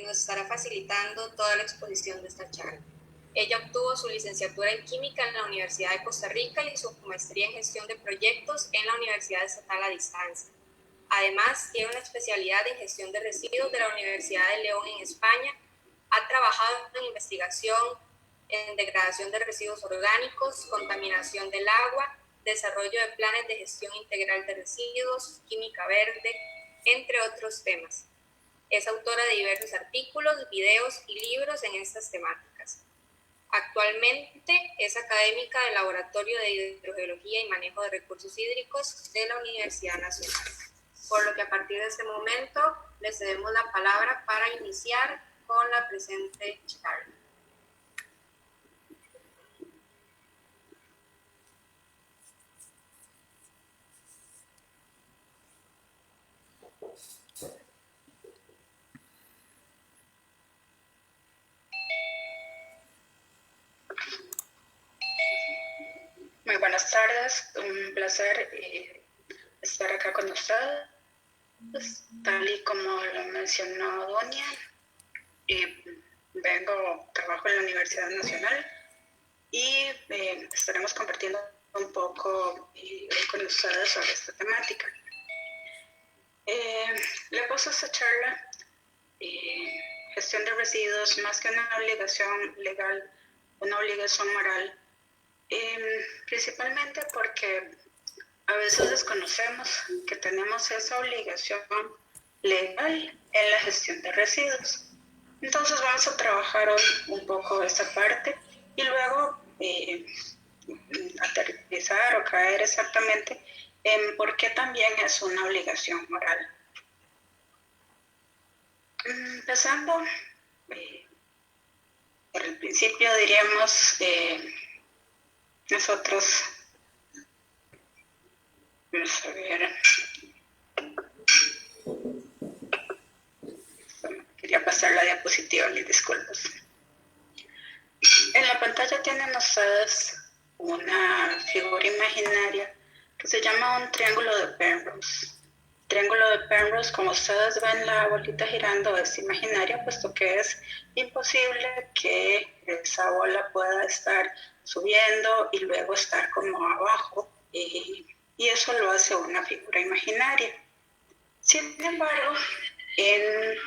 nos estará facilitando toda la exposición de esta charla. Ella obtuvo su licenciatura en Química en la Universidad de Costa Rica y su maestría en Gestión de Proyectos en la Universidad Estatal a Distancia. Además, tiene una especialidad en Gestión de Residuos de la Universidad de León en España. Ha trabajado en investigación en degradación de residuos orgánicos, contaminación del agua, desarrollo de planes de gestión integral de residuos, química verde, entre otros temas. Es autora de diversos artículos, videos y libros en estas temáticas. Actualmente es académica del Laboratorio de Hidrogeología y Manejo de Recursos Hídricos de la Universidad Nacional. Por lo que a partir de este momento le cedemos la palabra para iniciar con la presente charla. Muy buenas tardes, un placer estar acá con ustedes. Tal y como lo mencionó Donia, trabajo en la Universidad Nacional y estaremos compartiendo un poco con ustedes sobre esta temática. Le puse a esta charla gestión de residuos más que una obligación legal, una obligación moral, principalmente porque a veces desconocemos que tenemos esa obligación legal en la gestión de residuos. Entonces vamos a trabajar hoy un poco esa parte y luego aterrizar o caer exactamente en por qué también es una obligación moral. Empezando por el principio, diríamos, nosotros, vamos a ver, quería pasar la diapositiva, mis disculpas. En la pantalla tienen ustedes una figura imaginaria que se llama un triángulo de Penrose. Triángulo de Penrose, como ustedes ven la bolita girando, es imaginaria, puesto que es imposible que esa bola pueda estar subiendo y luego estar como abajo, y eso lo hace una figura imaginaria. Sin embargo, en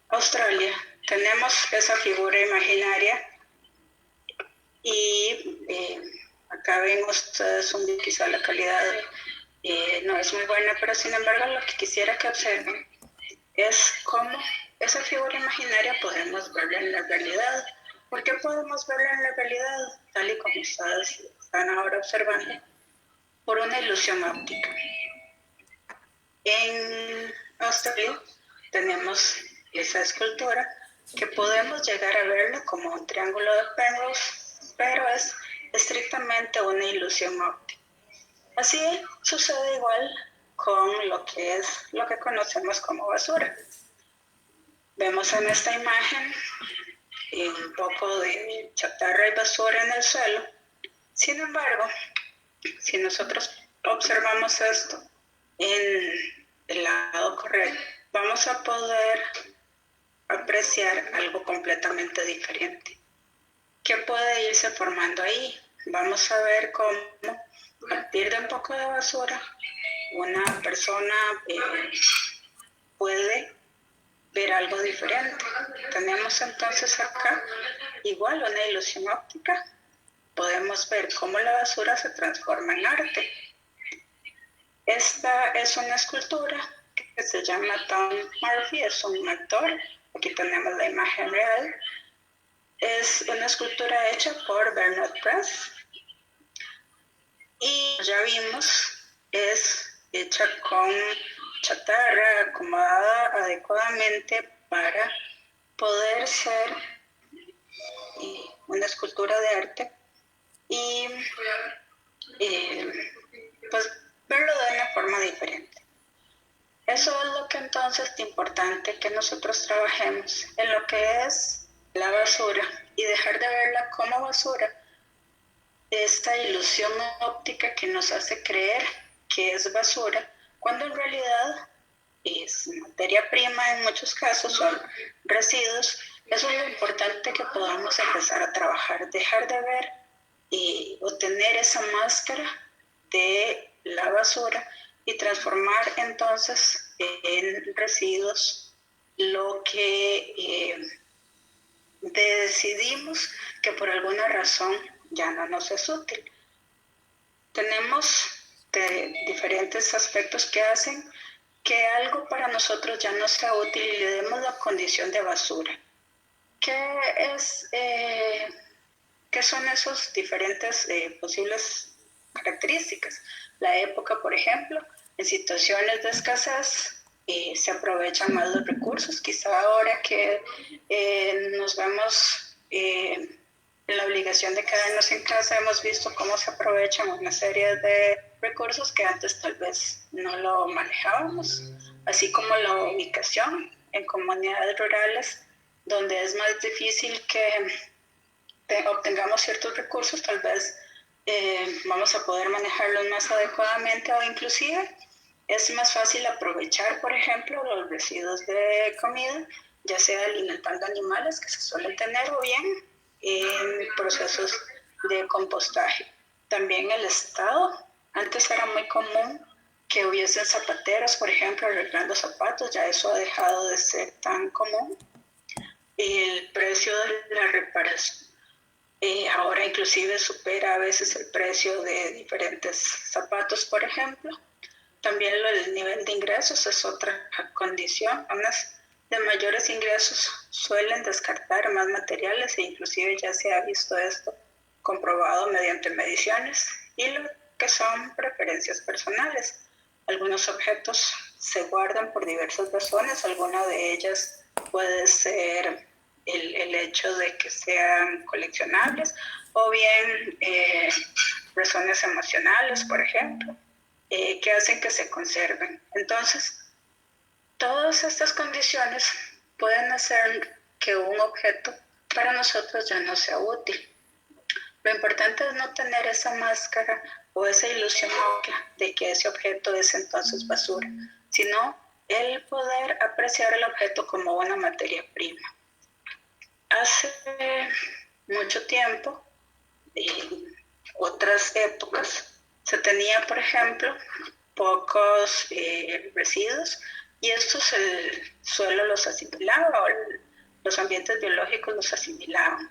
Australia tenemos esa figura imaginaria y acá ven ustedes quizá la calidad no es muy buena, pero sin embargo lo que quisiera que observen es cómo esa figura imaginaria podemos verla en la realidad. ¿Por qué podemos verla en la realidad? Tal y como ustedes están ahora observando, por una ilusión óptica. En Australia tenemos esa escultura que podemos llegar a verlo como un triángulo de Penrose, pero es estrictamente una ilusión óptica. Así sucede igual con lo que conocemos como basura. Vemos en esta imagen un poco de chatarra y basura en el suelo. Sin embargo, si nosotros observamos esto en el lado correcto, vamos a poder apreciar algo completamente diferente. ¿Qué puede irse formando ahí? Vamos a ver cómo, a partir de un poco de basura, una persona puede ver algo diferente. Tenemos entonces acá igual una ilusión óptica. Podemos ver cómo la basura se transforma en arte. Esta es una escultura que se llama Tom Murphy, es un actor. Aquí tenemos la imagen real. Es una escultura hecha por Bernard Press. Y ya vimos, es hecha con chatarra acomodada adecuadamente para poder ser una escultura de arte y pues verlo de una forma diferente. Eso es lo que entonces es importante que nosotros trabajemos en lo que es la basura y dejar de verla como basura, esta ilusión óptica que nos hace creer que es basura, cuando en realidad es materia prima en muchos casos, son residuos. Eso es lo importante que podamos empezar a trabajar, dejar de ver o tener esa máscara de la basura y transformar entonces en residuos lo que decidimos que por alguna razón ya no nos es útil. Tenemos diferentes aspectos que hacen que algo para nosotros ya no sea útil y le demos la condición de basura. ¿Qué son esos diferentes posibles características? La época, por ejemplo, en situaciones de escasez se aprovechan más los recursos. Quizá ahora que nos vemos en la obligación de quedarnos en casa, hemos visto cómo se aprovechan una serie de recursos que antes tal vez no lo manejábamos, así como la ubicación en comunidades rurales, donde es más difícil que obtengamos ciertos recursos, tal vez vamos a poder manejarlos más adecuadamente, o inclusive es más fácil aprovechar, por ejemplo, los residuos de comida, ya sea alimentando animales que se suelen tener, o bien en procesos de compostaje. También el Estado, antes era muy común que hubiesen zapateros, por ejemplo, arreglando zapatos, ya eso ha dejado de ser tan común. El precio de la reparación ahora inclusive supera a veces el precio de diferentes zapatos, por ejemplo. También el nivel de ingresos es otra condición. Zonas de mayores ingresos suelen descartar más materiales e inclusive ya se ha visto esto comprobado mediante mediciones, y lo que son preferencias personales. Algunos objetos se guardan por diversas razones, alguna de ellas puede ser el hecho de que sean coleccionables, o bien razones emocionales, por ejemplo, que hacen que se conserven. Entonces, todas estas condiciones pueden hacer que un objeto para nosotros ya no sea útil. Lo importante es no tener esa máscara o esa ilusión de que ese objeto es entonces basura, sino el poder apreciar el objeto como una materia prima. Hace mucho tiempo, en otras épocas, se tenía, por ejemplo, pocos residuos, y estos el suelo los asimilaba, o los ambientes biológicos los asimilaban.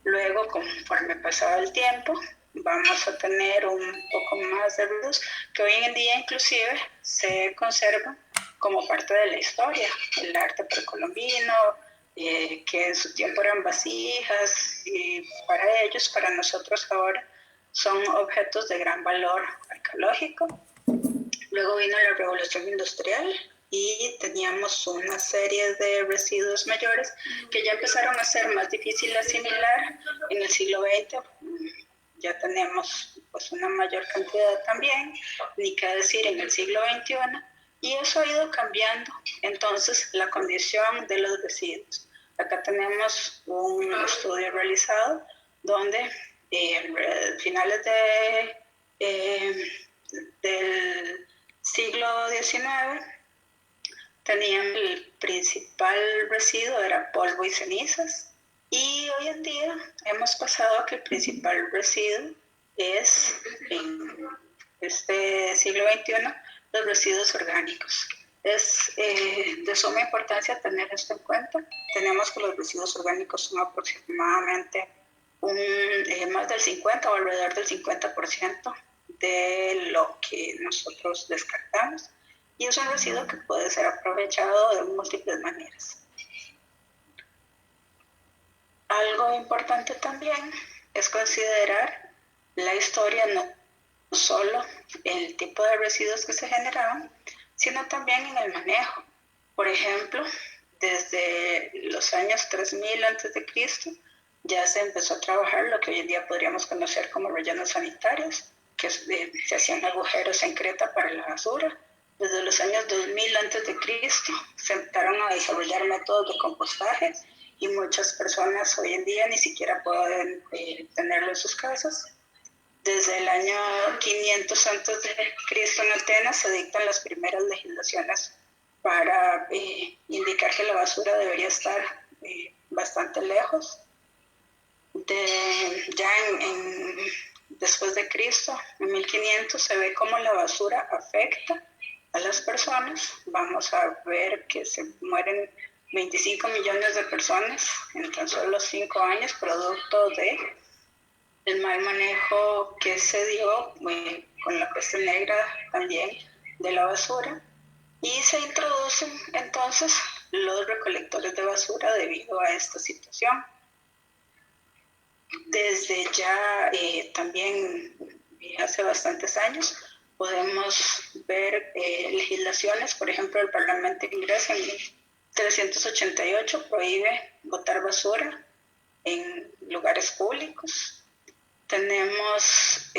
Luego, conforme pasaba el tiempo, vamos a tener un poco más de residuos que hoy en día inclusive se conservan como parte de la historia, el arte precolombino, que en su tiempo eran vasijas, y para ellos, para nosotros ahora, son objetos de gran valor arqueológico. Luego vino la Revolución Industrial y teníamos una serie de residuos mayores que ya empezaron a ser más difícil de asimilar. En el siglo XX ya tenemos pues una mayor cantidad también, ni qué decir en el siglo XXI, y eso ha ido cambiando entonces la condición de los residuos. Acá tenemos un estudio realizado donde a finales del siglo XIX tenían el principal residuo era polvo y cenizas, y hoy en día hemos pasado a que el principal residuo es, en este siglo XXI, los residuos orgánicos. Es de suma importancia tener esto en cuenta. Tenemos que los residuos orgánicos son aproximadamente más del 50 o alrededor del 50% de lo que nosotros descartamos, y es un residuo que puede ser aprovechado de múltiples maneras. Algo importante también es considerar la historia, no solo el tipo de residuos que se generaban, sino también en el manejo. Por ejemplo, desde los años 3000 a.C. ya se empezó a trabajar lo que hoy en día podríamos conocer como rellenos sanitarios, que se hacían agujeros en creta para la basura. Desde los años 2000 a.C. se empezaron a desarrollar métodos de compostaje, y muchas personas hoy en día ni siquiera pueden tenerlo en sus casas. Desde el año 500 a.C. en Atenas se dictan las primeras legislaciones para indicar que la basura debería estar bastante lejos. Después de Cristo, en 1500, se ve cómo la basura afecta a las personas. Vamos a ver que se mueren 25 millones de personas en tan solo 5 años, producto de el mal manejo que se dio con la peste negra también de la basura. Y se introducen entonces los recolectores de basura debido a esta situación. Desde ya también hace bastantes años podemos ver legislaciones. Por ejemplo, el Parlamento inglés en 1388 prohíbe botar basura en lugares públicos. Tenemos,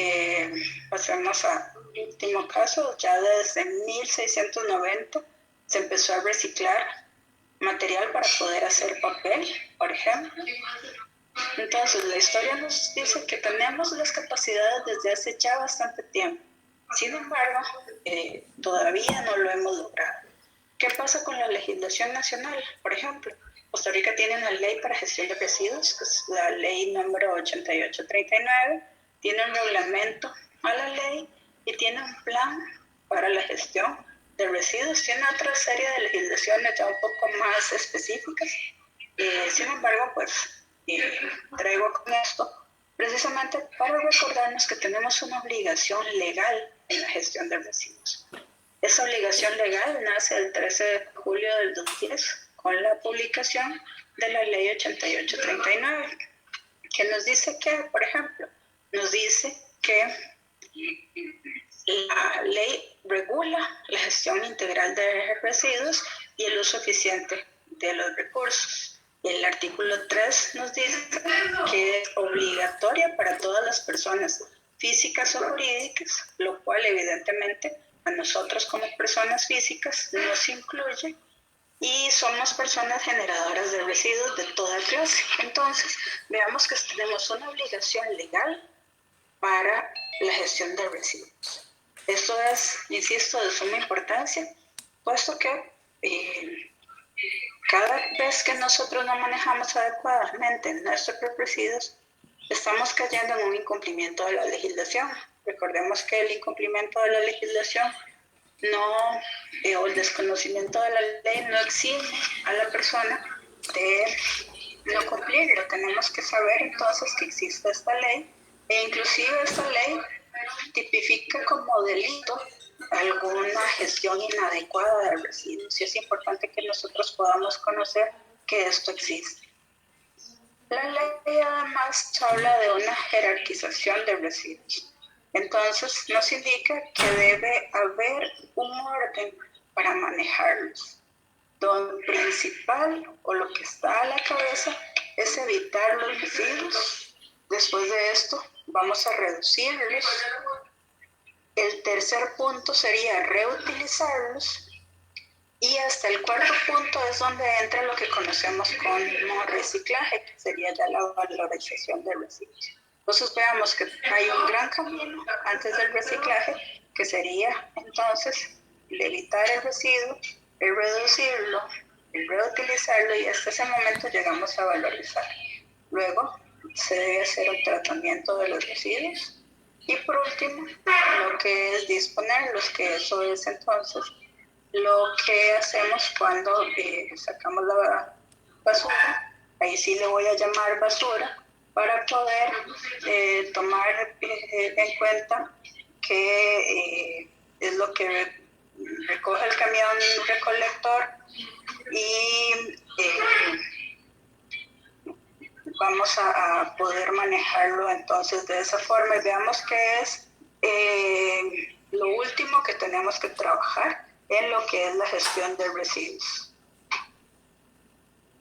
pasemos al último caso, ya desde 1690 se empezó a reciclar material para poder hacer papel, por ejemplo. Entonces, la historia nos dice que tenemos las capacidades desde hace ya bastante tiempo. Sin embargo, todavía no lo hemos logrado. ¿Qué pasa con la legislación nacional? Por ejemplo, Costa Rica tiene una ley para gestión de residuos, que es la ley número 8839, tiene un reglamento a la ley y tiene un plan para la gestión de residuos. Tiene otra serie de legislaciones ya un poco más específicas. Sin embargo, pues traigo con esto precisamente para recordarnos que tenemos una obligación legal en la gestión de residuos. Esa obligación legal nace el 13 de julio del 2010 con la publicación de la ley 8839, que nos dice que, por ejemplo, nos dice que la ley regula la gestión integral de residuos y el uso eficiente de los recursos. El artículo 3 nos dice que es obligatoria para todas las personas físicas o jurídicas, lo cual evidentemente a nosotros como personas físicas nos incluye, y somos personas generadoras de residuos de toda clase. Entonces, veamos que tenemos una obligación legal para la gestión de residuos. Esto es, insisto, de suma importancia, puesto que cada vez que nosotros no manejamos adecuadamente nuestros residuos, estamos cayendo en un incumplimiento de la legislación. Recordemos que el incumplimiento de la legislación o el desconocimiento de la ley no exime a la persona de no cumplirlo. Tenemos que saber entonces que existe esta ley, e inclusive esta ley tipifica como delito alguna gestión inadecuada de residuos, y es importante que nosotros podamos conocer que esto existe. La ley además habla de una jerarquización de residuos. Entonces nos indica que debe haber un orden para manejarlos. Lo principal o lo que está a la cabeza es evitar los residuos. Después de esto vamos a reducirlos. El tercer punto sería reutilizarlos. Y hasta el cuarto punto es donde entra lo que conocemos como reciclaje, que sería ya la valorización de residuos. Entonces veamos que hay un gran camino antes del reciclaje, que sería entonces el evitar el residuo, el reducirlo, el reutilizarlo, y hasta ese momento llegamos a valorizar. Luego se debe hacer un tratamiento de los residuos, y por último lo que es disponerlos, que eso es entonces lo que hacemos cuando sacamos la basura. Ahí sí le voy a llamar basura, para poder tomar en cuenta que es lo que recoge el camión recolector, y vamos a poder manejarlo entonces de esa forma. Y veamos que es lo último que tenemos que trabajar en lo que es la gestión de residuos.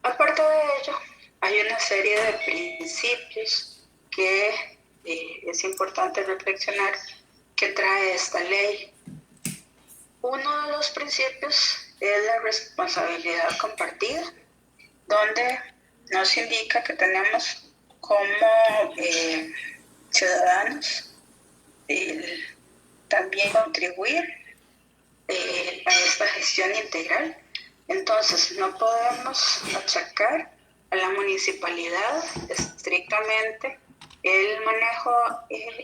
Aparte de ello, hay una serie de principios que es importante reflexionar que trae esta ley. Uno de los principios es la responsabilidad compartida, donde nos indica que tenemos como ciudadanos también contribuir a esta gestión integral. Entonces, no podemos achacar a la municipalidad estrictamente el manejo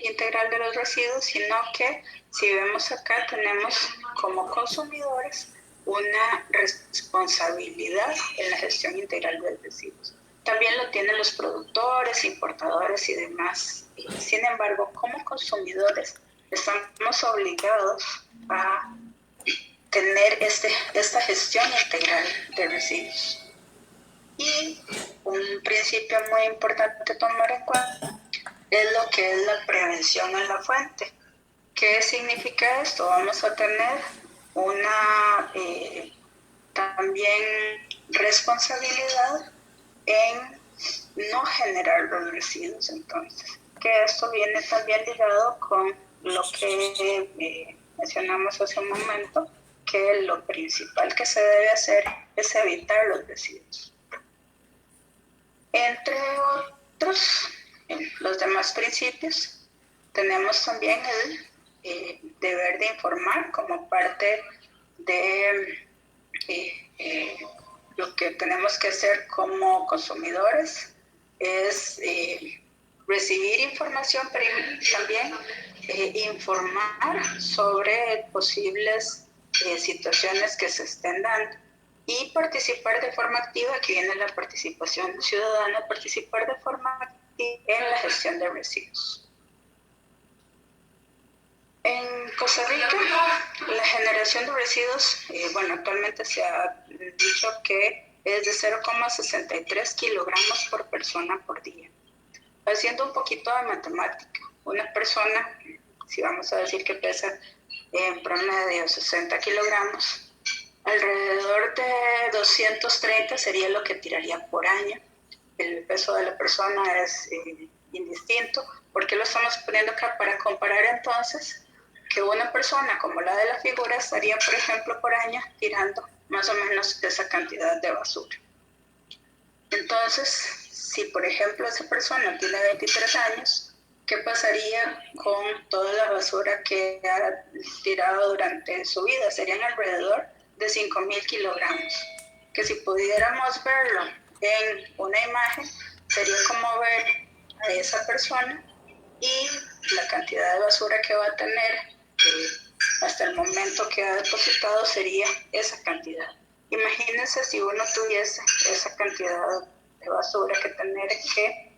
integral de los residuos, sino que si vemos acá tenemos como consumidores una responsabilidad en la gestión integral de residuos. También lo tienen los productores, importadores y demás. Sin embargo, como consumidores estamos obligados a tener esta gestión integral de residuos. Y un principio muy importante tomar en cuenta es lo que es la prevención en la fuente. ¿Qué significa esto? Vamos a tener una también responsabilidad en no generar los residuos. Entonces, que esto viene también ligado con lo que mencionamos hace un momento, que lo principal que se debe hacer es evitar los residuos. Entre otros, los demás principios, tenemos también el deber de informar como parte de lo que tenemos que hacer como consumidores, es recibir información, pero también informar sobre posibles situaciones que se estén dando y participar de forma activa. Aquí viene la participación ciudadana, participar de forma activa en la gestión de residuos. En Costa Rica, la generación de residuos, actualmente se ha dicho que es de 0,63 kilogramos por persona por día. Haciendo un poquito de matemática, una persona, si vamos a decir que pesa en promedio 60 kilogramos, alrededor de 230 sería lo que tiraría por año. El peso de la persona es indistinto. ¿Por qué lo estamos poniendo acá? Para comparar entonces que una persona como la de la figura estaría, por ejemplo, por año tirando más o menos esa cantidad de basura. Entonces, si por ejemplo esa persona tiene 23 años, ¿qué pasaría con toda la basura que ha tirado durante su vida? Serían alrededor de 5,000 kilogramos, que si pudiéramos verlo en una imagen, sería como ver a esa persona y la cantidad de basura que va a tener hasta el momento que ha depositado sería esa cantidad. Imagínense si uno tuviese esa cantidad de basura que tener que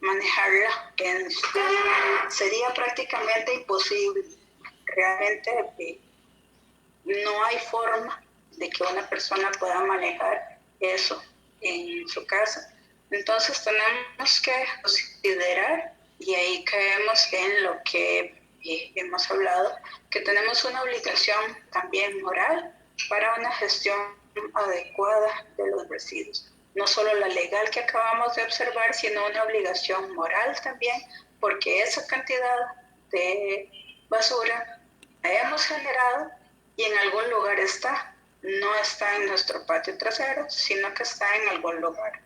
manejarla, sería prácticamente imposible. Realmente no hay forma de que una persona pueda manejar eso en su casa. Entonces tenemos que considerar, y ahí caemos en lo que hemos hablado, que tenemos una obligación también moral para una gestión adecuada de los residuos. No solo la legal que acabamos de observar, sino una obligación moral también, porque esa cantidad de basura la hemos generado y en algún lugar está. No está en nuestro patio trasero, sino que está en algún lugar.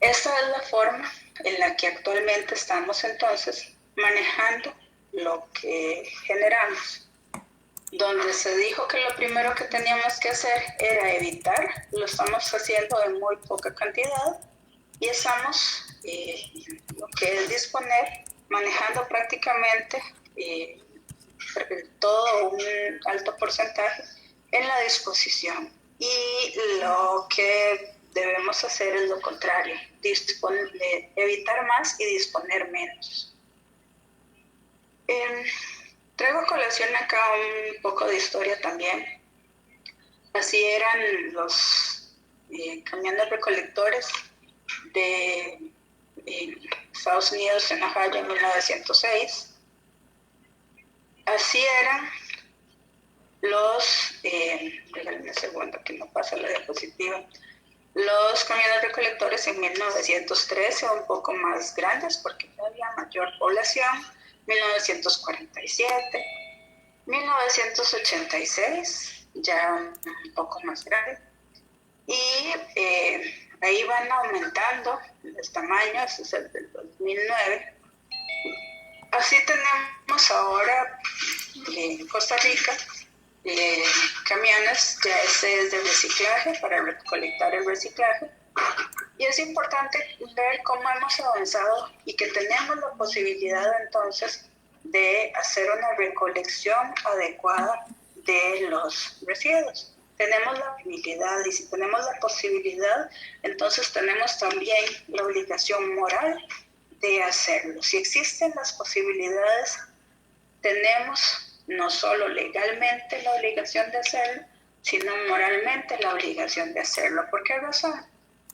Esta es la forma en la que actualmente estamos entonces manejando lo que generamos. Donde se dijo que lo primero que teníamos que hacer era evitar, lo estamos haciendo en muy poca cantidad y estamos, lo que es disponer, manejando prácticamente todo un alto porcentaje en la disposición. Y lo que debemos hacer es lo contrario, evitar más y disponer menos. Traigo a colación acá un poco de historia también. Así eran los camiones recolectores de Estados Unidos en Ohio en 1906. Así eran los, déjenme un segundo que no pasa la diapositiva, los camiones recolectores en 1913, un poco más grandes porque había mayor población, 1947, 1986, ya un poco más grande, y ahí van aumentando los tamaños, es el del 2009. Así tenemos ahora Costa Rica camiones ya es de reciclaje para recolectar el reciclaje. Y es importante ver cómo hemos avanzado y que tenemos la posibilidad entonces de hacer una recolección adecuada de los residuos. Tenemos la habilidad, y si tenemos la posibilidad, entonces tenemos también la obligación moral de hacerlo. Si existen las posibilidades, tenemos no solo legalmente la obligación de hacerlo, sino moralmente la obligación de hacerlo. ¿Por qué razón?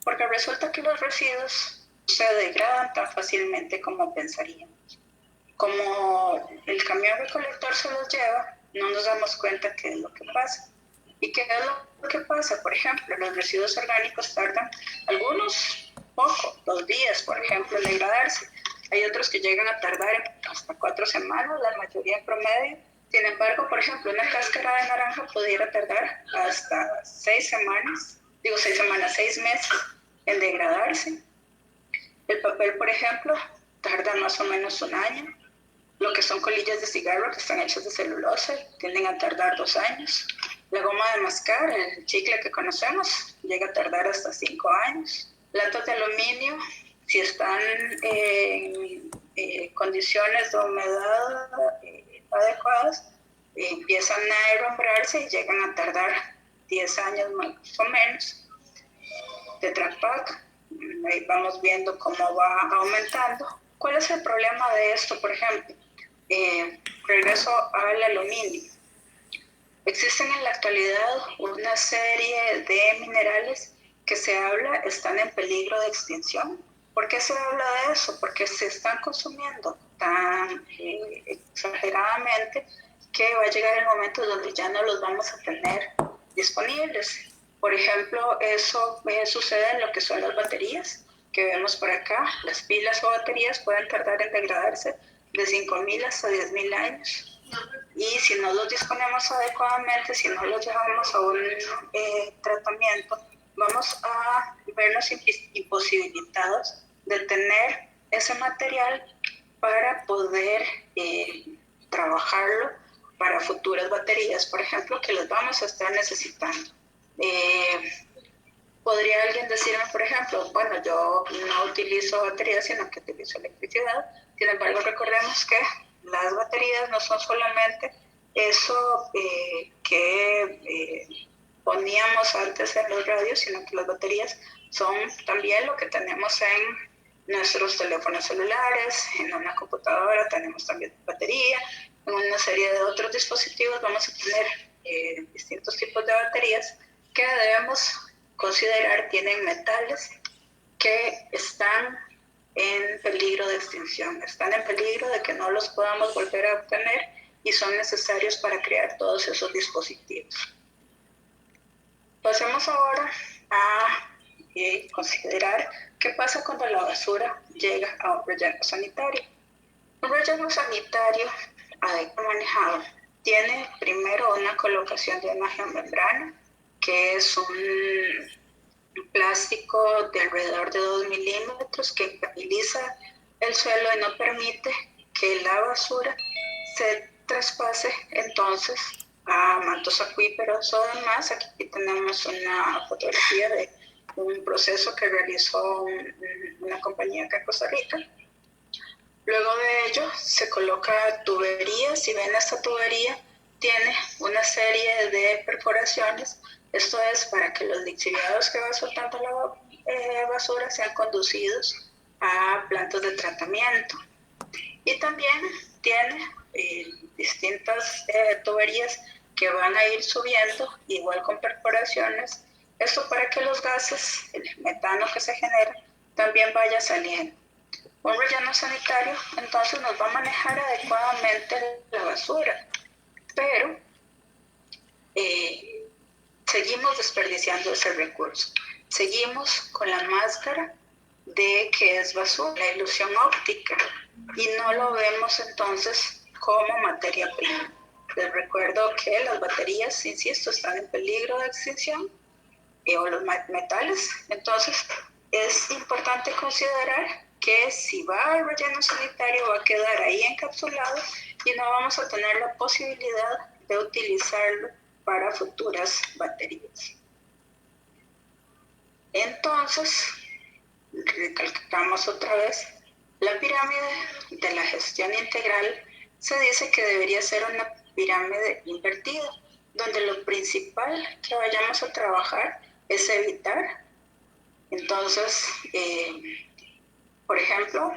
Porque resulta que los residuos se degradan tan fácilmente como pensaríamos. Como el camión recolector se los lleva, no nos damos cuenta qué es lo que pasa. ¿Y qué es lo que pasa? Por ejemplo, los residuos orgánicos tardan algunos poco, 2 días, por ejemplo, en degradarse. Hay otros que llegan a tardar hasta 4 semanas, la mayoría en promedio. Sin embargo, por ejemplo, una cáscara de naranja pudiera tardar hasta 6 semanas, 6 meses en degradarse. El papel, por ejemplo, tarda más o menos 1 año. Lo que son colillas de cigarro que están hechas de celulosa tienden a tardar 2 años. La goma de mascar, el chicle que conocemos, llega a tardar hasta 5 años. Latas de aluminio, si están en condiciones de humedad adecuadas, empiezan a herrumbrarse y llegan a tardar 10 años más o menos. Tetra Pak, ahí vamos viendo cómo va aumentando. ¿Cuál es el problema de esto, por ejemplo? Regreso al aluminio. Existen en la actualidad una serie de minerales que se habla están en peligro de extinción. ¿Por qué se habla de eso? Porque se están consumiendo tan exageradamente que va a llegar el momento donde ya no los vamos a tener disponibles. Por ejemplo, eso sucede en lo que son las baterías que vemos por acá. Las pilas o baterías pueden tardar en degradarse de 5.000 hasta 10.000 años. Y si no los disponemos adecuadamente, si no los llevamos a un tratamiento, vamos a vernos imposibilitados de tener ese material para poder trabajarlo para futuras baterías, por ejemplo, que las vamos a estar necesitando. Podría alguien decirme, por ejemplo, bueno, yo no utilizo baterías, sino que utilizo electricidad. Sin embargo, recordemos que las baterías no son solamente eso que poníamos antes en los radios, sino que las baterías son también lo que tenemos en nuestros teléfonos celulares, en una computadora tenemos también batería, en una serie de otros dispositivos vamos a tener distintos tipos de baterías que debemos considerar tienen metales que están en peligro de extinción, están en peligro de que no los podamos volver a obtener y son necesarios para crear todos esos dispositivos. Pasemos ahora a considerar qué pasa cuando la basura llega a un relleno sanitario. Un relleno sanitario adecuadamente manejado tiene primero una colocación de una geomembrana, que es un plástico de alrededor de 2 milímetros que impermeabiliza el suelo y no permite que la basura se traspase entonces a mantos acuíferos o demás. Aquí tenemos una fotografía de un proceso que realizó una compañía acá en Costa Rica. Luego de ello se coloca tuberías. Si ven, esta tubería tiene una serie de perforaciones. Esto es para que los lixiviados que va soltando la basura sean conducidos a plantas de tratamiento. Y también tiene distintas tuberías que van a ir subiendo, igual con perforaciones. Esto para que los gases, el metano que se genera, también vaya saliendo. Un relleno sanitario entonces nos va a manejar adecuadamente la basura, pero seguimos desperdiciando ese recurso. Seguimos con la máscara de que es basura, la ilusión óptica, y no lo vemos entonces como materia prima. Les recuerdo que las baterías, insisto, están en peligro de extinción, o los metales. Entonces es importante considerar que si va al relleno sanitario va a quedar ahí encapsulado y no vamos a tener la posibilidad de utilizarlo para futuras baterías. Entonces, recalcamos otra vez, la pirámide de la gestión integral se dice que debería ser una pirámide invertida, donde lo principal que vayamos a trabajar es evitar. Entonces, por ejemplo,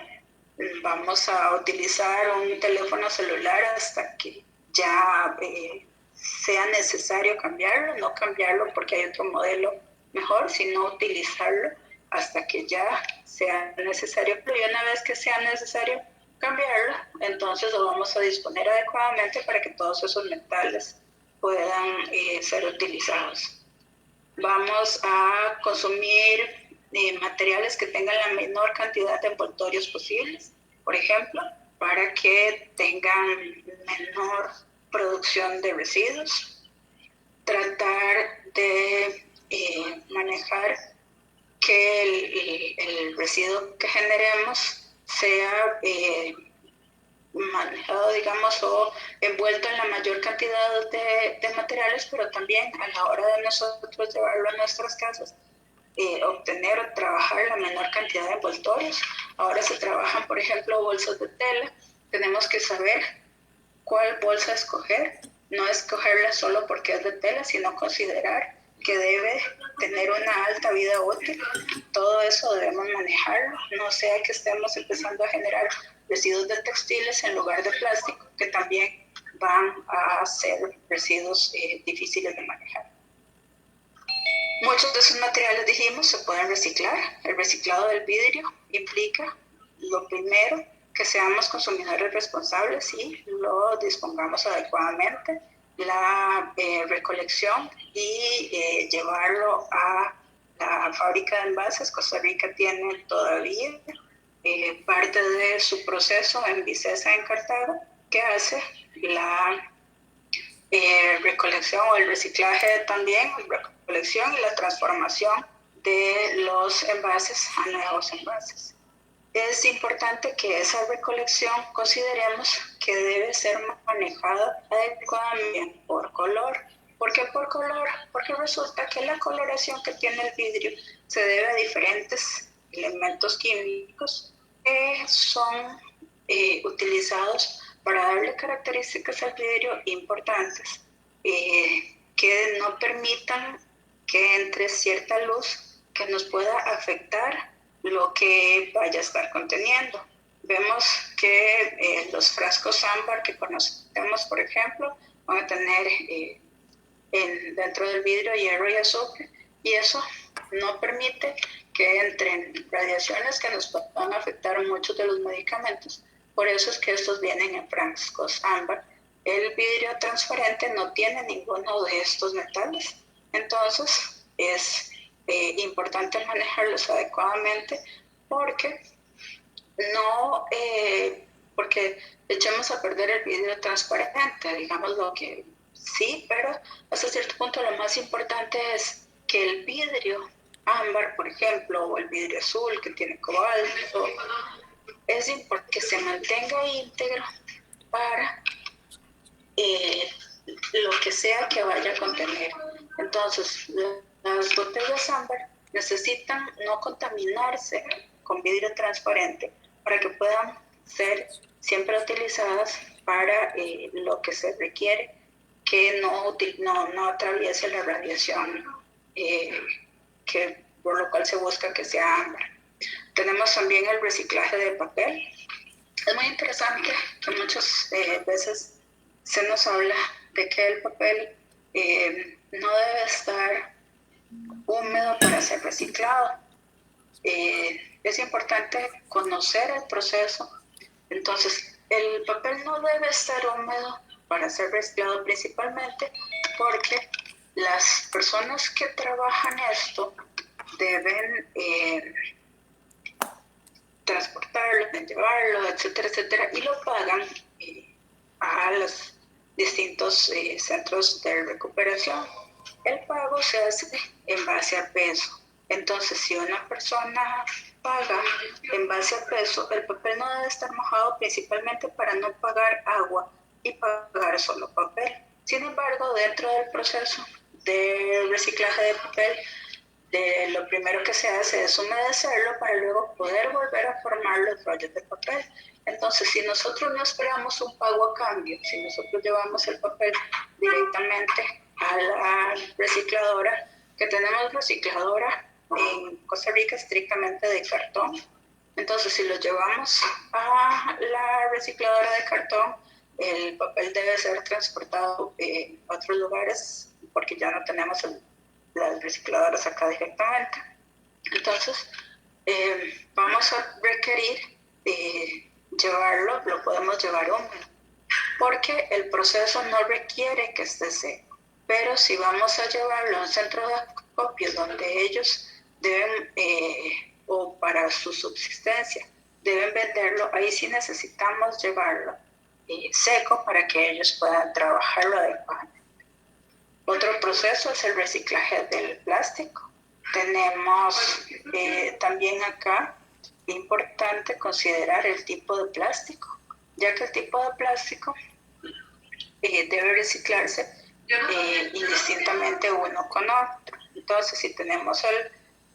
vamos a utilizar un teléfono celular hasta que ya sea necesario cambiarlo, no cambiarlo porque hay otro modelo mejor, sino utilizarlo hasta que ya sea necesario. Pero una vez que sea necesario cambiarlo, entonces lo vamos a disponer adecuadamente para que todos esos metales puedan ser utilizados. Vamos a consumir materiales que tengan la menor cantidad de envoltorios posibles, por ejemplo, para que tengan menor producción de residuos. Tratar de manejar que el residuo que generemos sea manejado, digamos, o envuelto en la mayor cantidad de materiales, pero también a la hora de nosotros llevarlo a nuestras casas, obtener o trabajar la menor cantidad de envoltorios. Ahora se trabajan, por ejemplo, bolsas de tela. Tenemos que saber cuál bolsa escoger, no escogerla solo porque es de tela, sino considerar que debe tener una alta vida útil. Todo eso debemos manejarlo, no sea que estemos empezando a generar residuos de textiles en lugar de plástico, que también van a ser residuos difíciles de manejar. Muchos de esos materiales, dijimos, se pueden reciclar. El reciclado del vidrio implica, lo primero, que seamos consumidores responsables y lo dispongamos adecuadamente, la recolección y llevarlo a la fábrica de envases. Costa Rica tiene todavía parte de su proceso en Vicesa, en Cartago, que hace la recolección o el reciclaje también, recolección y la transformación de los envases a nuevos envases. Es importante que esa recolección consideremos que debe ser manejada adecuadamente por color. ¿Por qué por color? Porque resulta que la coloración que tiene el vidrio se debe a diferentes elementos químicos que son utilizados para darle características al vidrio importantes, que no permitan que entre cierta luz que nos pueda afectar lo que vaya a estar conteniendo. Vemos que los frascos ámbar que conocemos, por ejemplo, van a tener dentro del vidrio hierro y azufre, y eso no permite que entren radiaciones que nos puedan afectar muchos de los medicamentos. Por eso es que estos vienen en frascos ámbar. El vidrio transparente no tiene ninguno de estos metales, entonces es importante manejarlos adecuadamente porque porque echemos a perder el vidrio transparente, digamos lo que sí, pero hasta cierto punto lo más importante es que el vidrio ámbar, por ejemplo, o el vidrio azul que tiene cobalto, es importante que se mantenga íntegro para lo que sea que vaya a contener. Entonces, las botellas ámbar necesitan no contaminarse con vidrio transparente para que puedan ser siempre utilizadas para lo que se requiere, que no atraviese la radiación, por lo cual se busca que sea ámbar. Tenemos también el reciclaje de papel. Es muy interesante que muchas veces se nos habla de que el papel no debe estar húmedo para ser reciclado. Es importante conocer el proceso. Entonces, el papel no debe estar húmedo para ser reciclado, principalmente porque las personas que trabajan esto deben transportarlo, llevarlo, etcétera, etcétera, y lo pagan a los distintos centros de recuperación. El pago se hace en base a peso. Entonces, si una persona paga en base a peso, el papel no debe estar mojado principalmente para no pagar agua y pagar solo papel. Sin embargo, dentro del proceso de reciclaje de papel, lo primero que se hace es humedecerlo para luego poder volver a formar los rollos de papel. Entonces, si nosotros no esperamos un pago a cambio, si nosotros llevamos el papel directamente a la recicladora, que tenemos recicladora en Costa Rica estrictamente de cartón, entonces si lo llevamos a la recicladora de cartón, el papel debe ser transportado a otros lugares porque ya no tenemos las recicladoras acá directamente. Entonces, vamos a requerir llevarlo, lo podemos llevar húmedo, porque el proceso no requiere que esté seco. Pero si vamos a llevarlo a un centro de acopio donde ellos deben, o para su subsistencia, deben venderlo, ahí sí necesitamos llevarlo seco para que ellos puedan trabajarlo adecuadamente. Otro proceso es el reciclaje del plástico. Tenemos también acá importante considerar el tipo de plástico, ya que el tipo de plástico debe reciclarse indistintamente uno con otro. Entonces, si tenemos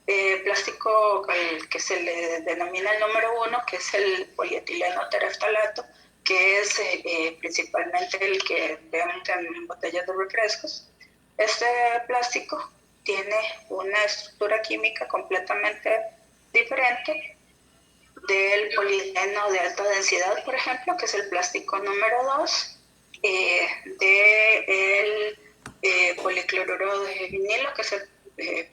el plástico el que se le denomina el número 1, que es el polietileno tereftalato, que es principalmente el que vemos en botellas de refrescos, este plástico tiene una estructura química completamente diferente del polietileno de alta densidad, por ejemplo, que es el plástico número 2, del policloruro de vinilo, que es el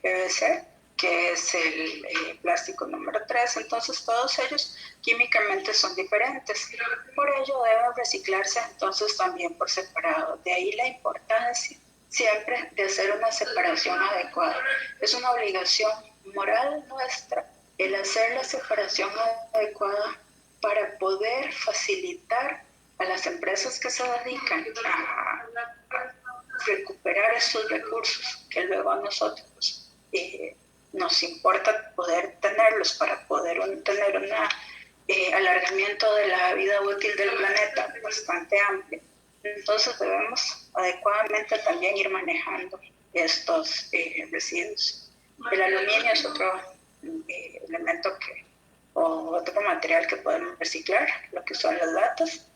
PVC, que es el plástico número 3. Entonces, todos ellos químicamente son diferentes. Por ello, deben reciclarse entonces también por separado. De ahí la importancia siempre de hacer una separación adecuada. Es una obligación moral nuestra el hacer la separación adecuada para poder facilitar a las empresas que se dedican a recuperar estos recursos que luego a nosotros nos importa poder tenerlos para poder tener un alargamiento de la vida útil del planeta bastante amplio. Entonces debemos adecuadamente también ir manejando estos residuos. El aluminio es otro elemento o otro material que podemos reciclar, lo que son las latas.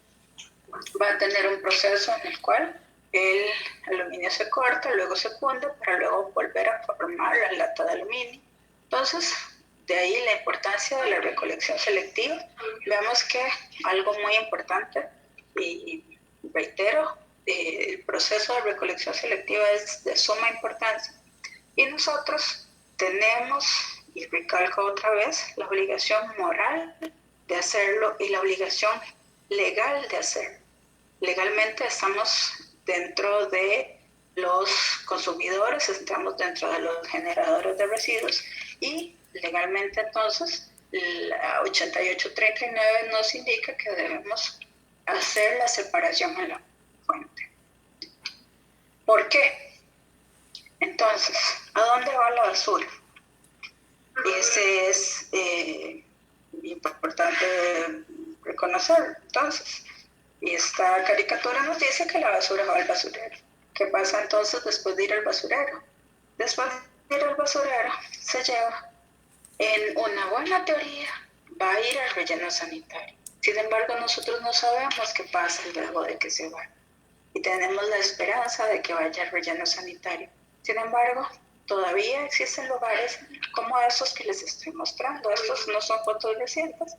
Va a tener un proceso en el cual el aluminio se corta, luego se funde para luego volver a formar la lata de aluminio. Entonces, de ahí la importancia de la recolección selectiva. Veamos que algo muy importante, y reitero, el proceso de recolección selectiva es de suma importancia. Y nosotros tenemos, y recalco otra vez, la obligación moral de hacerlo y la obligación legal de hacerlo. Legalmente estamos dentro de los consumidores, estamos dentro de los generadores de residuos y legalmente entonces la 8839 nos indica que debemos hacer la separación en la fuente. ¿Por qué? Entonces, ¿a dónde va la basura? Ese es importante reconocerlo. Entonces, esta caricatura nos dice que la basura va al basurero. ¿Qué pasa entonces después de ir al basurero? Después de ir al basurero se lleva, en una buena teoría, va a ir al relleno sanitario. Sin embargo, nosotros no sabemos qué pasa luego de que se va. Y tenemos la esperanza de que vaya al relleno sanitario. Sin embargo, todavía existen lugares como esos que les estoy mostrando. Estos no son fotos recientes.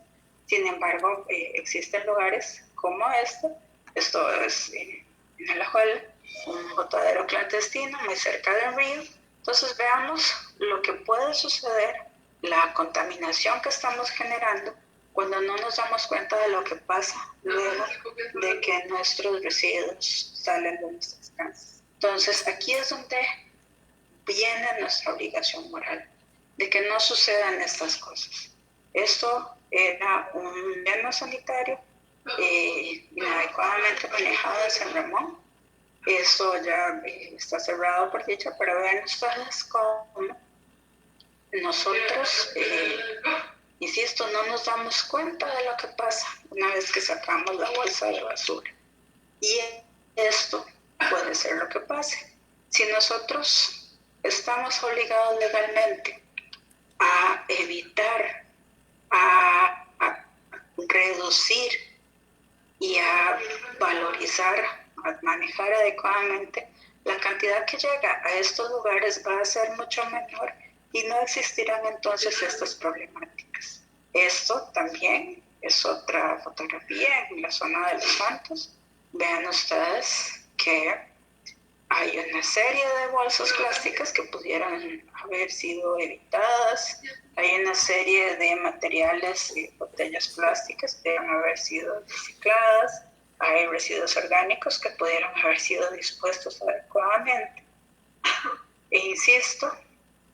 Sin embargo, existen lugares como este. Esto es en Alajuela, un botadero clandestino muy cerca del río. Entonces veamos lo que puede suceder, la contaminación que estamos generando cuando no nos damos cuenta de lo que pasa luego de que nuestros residuos salen de nuestras casas. Entonces aquí es donde viene nuestra obligación moral, de que no sucedan estas cosas. Esto era un relleno sanitario inadecuadamente manejado en San Ramón. Esto ya está cerrado por dicha, pero vean ustedes cómo nosotros insisto, no nos damos cuenta de lo que pasa una vez que sacamos la bolsa de basura. Y esto puede ser lo que pase. Si nosotros estamos obligados legalmente a evitar, a reducir y a valorizar, a manejar adecuadamente, la cantidad que llega a estos lugares va a ser mucho menor y no existirán entonces estas problemáticas. Esto también es otra fotografía en la zona de Los Santos. Vean ustedes que hay una serie de bolsas plásticas que pudieran haber sido evitadas, hay una serie de materiales y botellas plásticas que pudieran haber sido recicladas, hay residuos orgánicos que pudieran haber sido dispuestos adecuadamente. E insisto,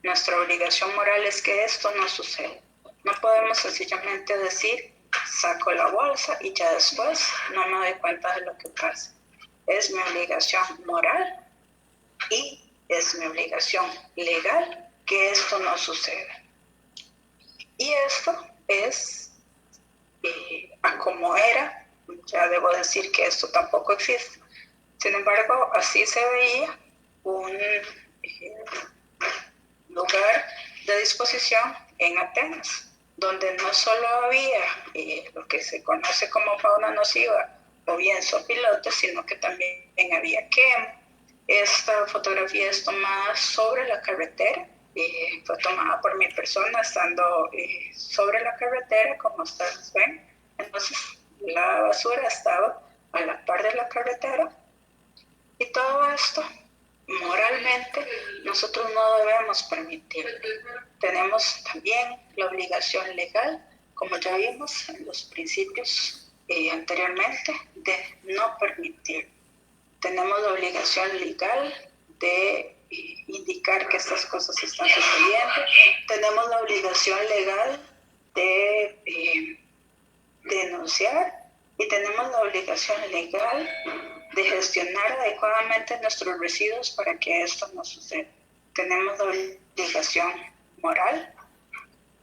nuestra obligación moral es que esto no suceda. No podemos sencillamente decir, saco la bolsa y ya después no me doy cuenta de lo que pasa. Es mi obligación moral y es mi obligación legal que esto no suceda. Y esto es a como era, ya debo decir que esto tampoco existe. Sin embargo, así se veía un lugar de disposición en Atenas, donde no solo había lo que se conoce como fauna nociva o bien zopilotes, sino que también había quemo. Esta fotografía es tomada sobre la carretera, fue tomada por mi persona estando sobre la carretera, como ustedes ven. Entonces la basura estaba a la par de la carretera y todo esto moralmente nosotros no debemos permitirlo. Tenemos también la obligación legal, como ya vimos en los principios anteriormente, de no permitir. Tenemos la obligación legal de indicar que estas cosas están sucediendo. Tenemos la obligación legal de denunciar y tenemos la obligación legal de gestionar adecuadamente nuestros residuos para que esto no suceda. Tenemos la obligación moral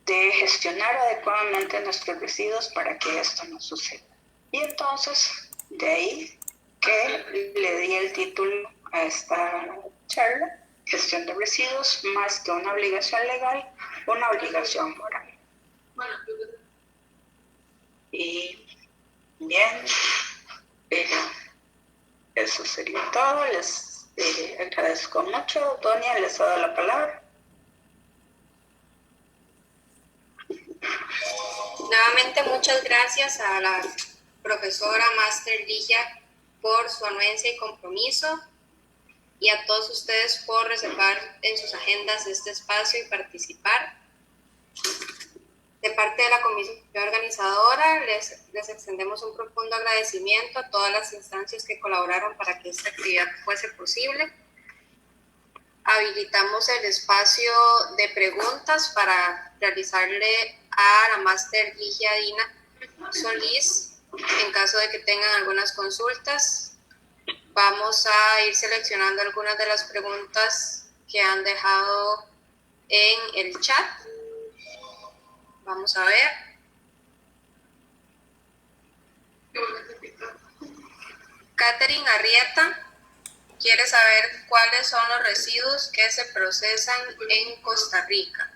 de gestionar adecuadamente nuestros residuos para que esto no suceda. Y entonces, de ahí que le di el título a esta charla, gestión de residuos, más que una obligación legal, una obligación moral. Y bien, eso sería todo. Les agradezco mucho. Donia, les doy la palabra. Nuevamente, muchas gracias a la profesora Máster Ligia por su anuencia y compromiso, y a todos ustedes por reservar en sus agendas este espacio y participar. De parte de la comisión organizadora, les extendemos un profundo agradecimiento a todas las instancias que colaboraron para que esta actividad fuese posible. Habilitamos el espacio de preguntas para realizarle a la máster Ligia Dina Solís en caso de que tengan algunas consultas. Vamos a ir seleccionando algunas de las preguntas que han dejado en el chat. Vamos a ver. Catherine Arrieta quiere saber cuáles son los residuos que se procesan en Costa Rica.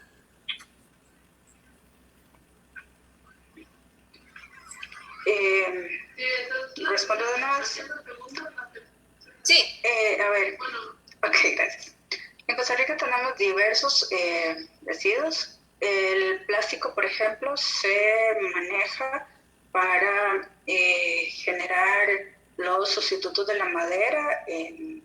¿Respondo de nuevo? Sí. A ver, ok, gracias. En Costa Rica tenemos diversos residuos. El plástico, por ejemplo, se maneja para generar los sustitutos de la madera en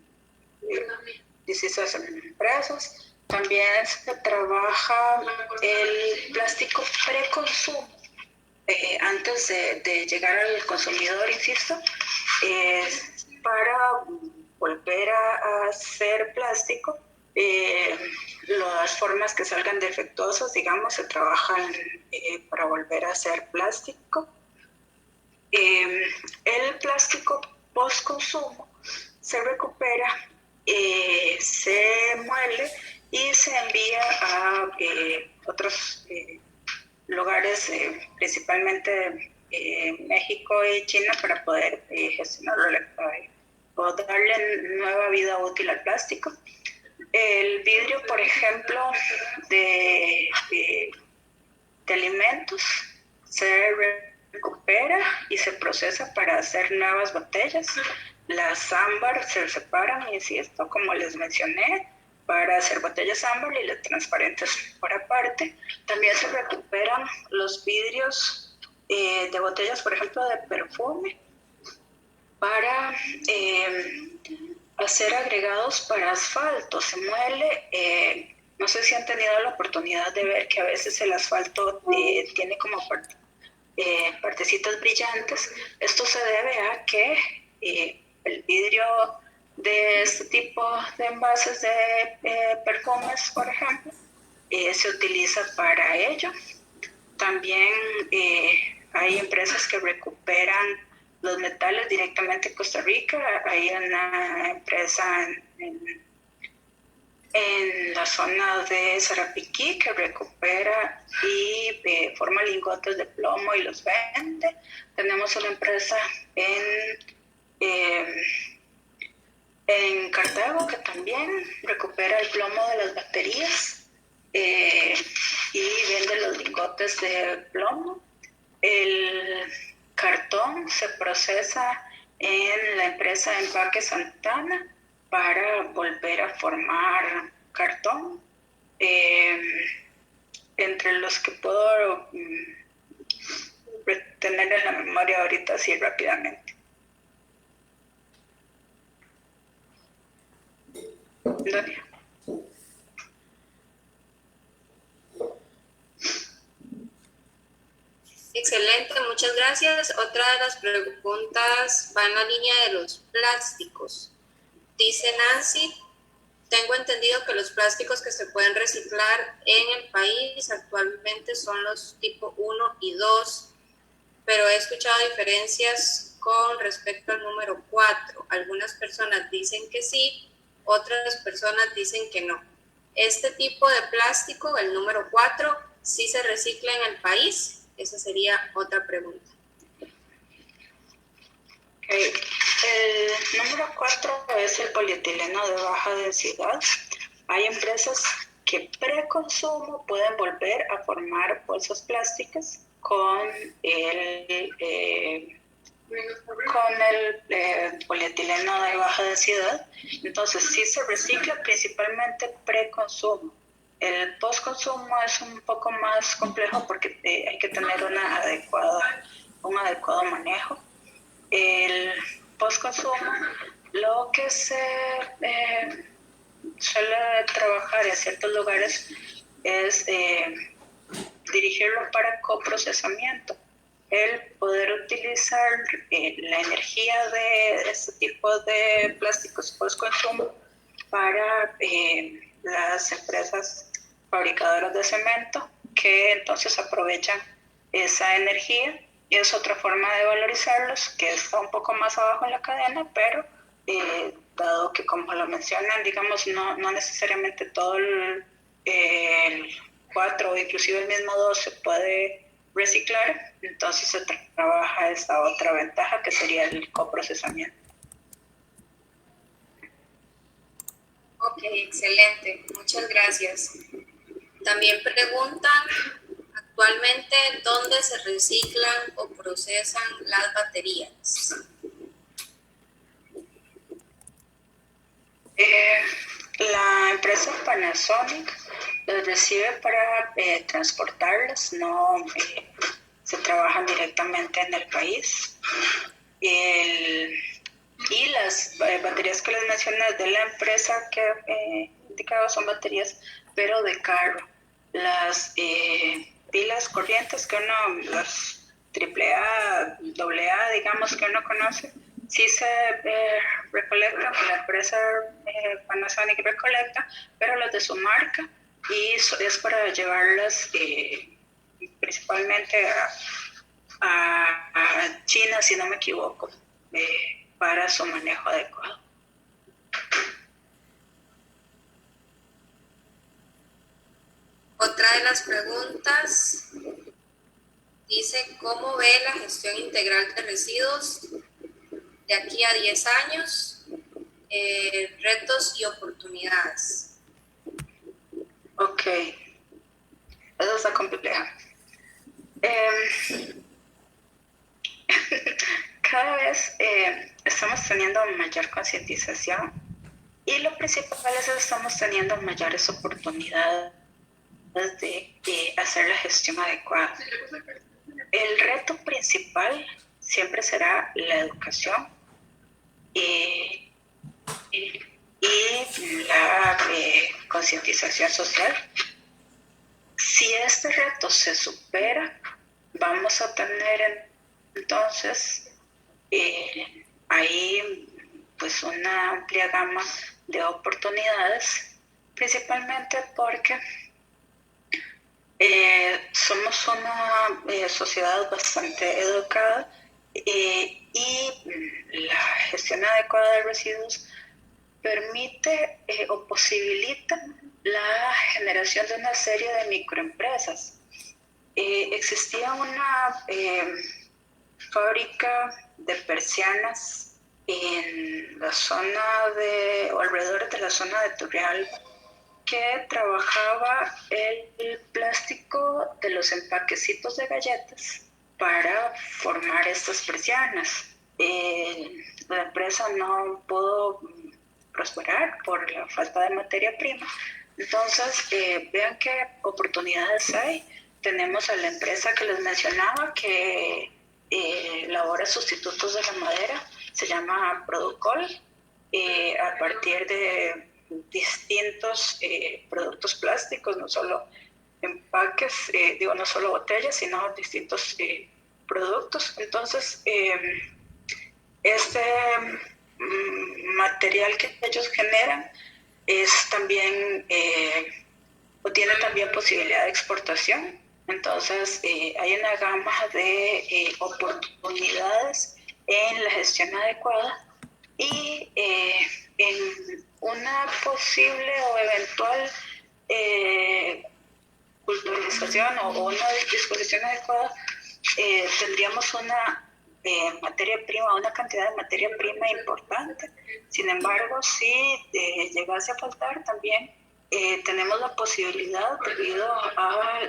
distintas empresas. También se trabaja el plástico preconsumo. Antes de llegar al consumidor, insisto, para volver a hacer plástico, las formas que salgan defectuosas, digamos, se trabajan para volver a hacer plástico. El plástico post-consumo se recupera, se muele y se envía a otros lugares, principalmente México y China, para poder gestionarlo o darle nueva vida útil al plástico. El vidrio, por ejemplo, de alimentos se recupera y se procesa para hacer nuevas botellas. Las ámbar se separan y si esto, como les mencioné, para hacer botellas ámbar y las transparentes por aparte. También se recuperan los vidrios de botellas, por ejemplo, de perfume, para hacer agregados para asfalto. Se muele. No sé si han tenido la oportunidad de ver que a veces el asfalto tiene como partecitas brillantes. Esto se debe a que el vidrio de este tipo de envases de perfumes, por ejemplo, se utiliza para ello. También hay empresas que recuperan los metales directamente en Costa Rica. Hay una empresa en la zona de Sarapiquí que recupera y forma lingotes de plomo y los vende. Tenemos una empresa en Cartago que también recupera el plomo de las baterías y vende los lingotes de plomo. El cartón se procesa en la empresa Empaque Santana para volver a formar cartón. Entre los que puedo tener en la memoria ahorita así rápidamente. Donia. Excelente, muchas gracias. Otra de las preguntas va en la línea de los plásticos. Dice Nancy, tengo entendido que los plásticos que se pueden reciclar en el país actualmente son los tipo 1 y 2, pero he escuchado diferencias con respecto al número 4. Algunas personas dicen que sí, otras personas dicen que no. ¿Este tipo de plástico, el número 4, sí se recicla en el país? Esa sería otra pregunta. Okay. El número 4 es el polietileno de baja densidad. Hay empresas que pre-consumo pueden volver a formar bolsas plásticas con el polietileno de baja densidad. Entonces sí se recicla principalmente pre-consumo. El post-consumo es un poco más complejo porque hay que tener un adecuado manejo. El post-consumo, lo que se suele trabajar en ciertos lugares es dirigirlo para coprocesamiento. El poder utilizar la energía de este tipo de plásticos post-consumo para las empresas fabricadoras de cemento, que entonces aprovechan esa energía, y es otra forma de valorizarlos, que está un poco más abajo en la cadena, pero dado que, como lo mencionan, digamos, no necesariamente todo el 4 o inclusive el mismo 2 se puede reciclar, entonces se trabaja esta otra ventaja que sería el coprocesamiento. Ok, excelente, muchas gracias. También preguntan actualmente dónde se reciclan o procesan las baterías. La empresa Panasonic las recibe para transportarlas, no se trabajan directamente en el país. Y las baterías que les mencioné de la empresa que indicaba son baterías, pero de carro. Las pilas corrientes que uno, las AAA, AA, digamos, que uno conoce, sí se recolectan, la empresa Panasonic recolecta, pero las de su marca, y es para llevarlas principalmente a China, si no me equivoco, para su manejo adecuado. Otra de las preguntas Dice, ¿cómo ve la gestión integral de residuos de aquí a 10 años? Retos y oportunidades. Ok, eso está compleja. Cada vez estamos teniendo mayor concientización y lo principal es que estamos teniendo mayores oportunidades de hacer la gestión adecuada. El reto principal siempre será la educación y la concientización social. Si este reto se supera, vamos a tener entonces ahí pues una amplia gama de oportunidades, principalmente porque somos una sociedad bastante educada y la gestión adecuada de residuos permite o posibilita la generación de una serie de microempresas. Existía una fábrica de persianas en la zona de, o alrededor de la zona de Turrialba, que trabajaba el plástico de los empaquecitos de galletas para formar estas persianas. La empresa no pudo prosperar por la falta de materia prima. Entonces, vean qué oportunidades hay. Tenemos a la empresa que les mencionaba que elabora sustitutos de la madera, se llama Producol, a partir de distintos productos plásticos, no solo empaques, no solo botellas, sino distintos productos. Entonces, este material que ellos generan es también, o tiene también posibilidad de exportación. Entonces, hay una gama de oportunidades en la gestión adecuada y en una posible o eventual culturalización o una disposición adecuada, tendríamos una materia prima, una cantidad de materia prima importante. Sin embargo, si llegase a faltar también, tenemos la posibilidad, debido a